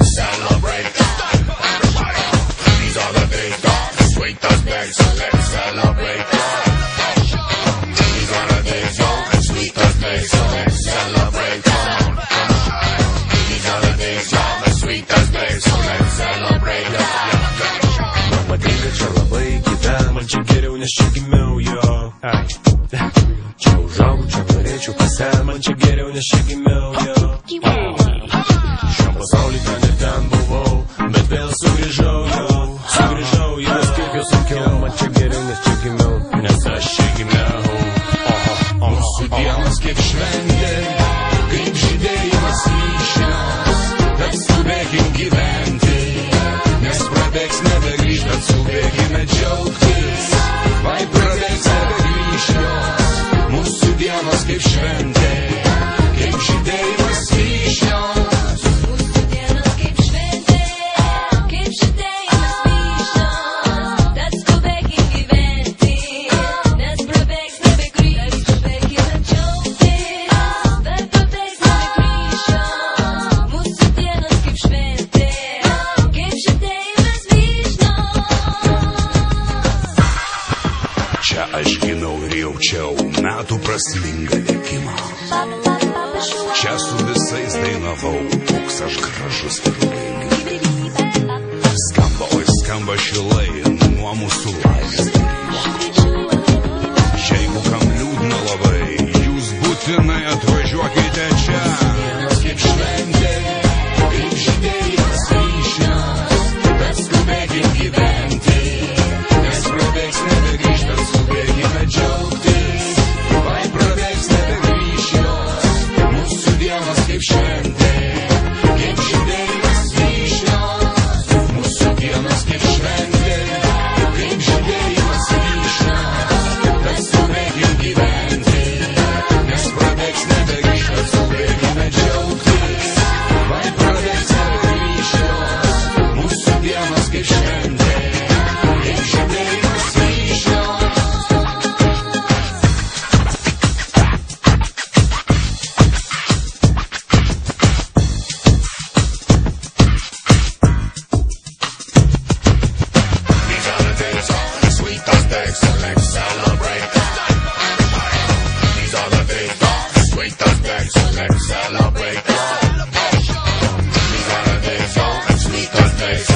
let's celebrate. These are the days, the sweetest days, so let's celebrate. These are the days, the sweetest days, so let's celebrate. These are the days, the sweetest days, so let's celebrate. Madinga čia labai gyvena, man čia geriau, nes čia gimiau jo. Čia užaugau, čia norėčiau pasent, man čia geriau, nes čia gimiau jo. Šiam pasaulį ten ir ten buvau, bet vėl sugrįžau jo. Sugrįžau, nes kaip jau sakiau, man čia geriau, nes čia gimiau, nes aš čia gimiau. Mūsų dienos kaip šventė, kaip žydėjimas ryšios, tad skubėkim gyventi, nes prabėgs nebegrįž, tad skubėkime džiaugtis, vai prabėgs nebegrįž jos. Mūsų dienos kaip šventė, kaip žydėjimas ryšios. Mūsų dienos kaip šventė, kaip žydėjimas ryšios, tad skubėkim gyventi, nes prabėgs nebegrįž, skubėkime džiaugtis, vai prabėgs nebegrįž jos. Mūsų dienos kaip šventė, kaip žydėjimas ryšios. Čia aš ginau ir jaučiau metų prasmingą likimą. Čia su visais dainavau, koks aš gražus ir laimingas. Skamba, oi skamba šilai nuo mūsų laimės. Jeigu kam liūdna labai, jūs būtinai atvažiuokite čia. Kaip šventė, kaip žydėjimas ryšios, tad skubėkim gyventi, nes prabėgs nebegrįž, tad skubėkime džiaugtis, vai prabėgs nebegrįž jos. Mūsų dienos kaip šventė, kaip žydėjimas ryšios. Mūsų dienos kaip šventė, kaip žydėjimas ryšios, tad skubėkim gyventi, nes prabėgs nebegrįž, tad skubėkime džiaugtis, vai prabėgs nebegrįž jos. Mūsų dienos kaip šventė, kaip žydėjimas ryšios. These are the days, the sweetest days, so let's celebrate. These are the days, the sweetest days, so let's celebrate. These are the days, the sweetest days,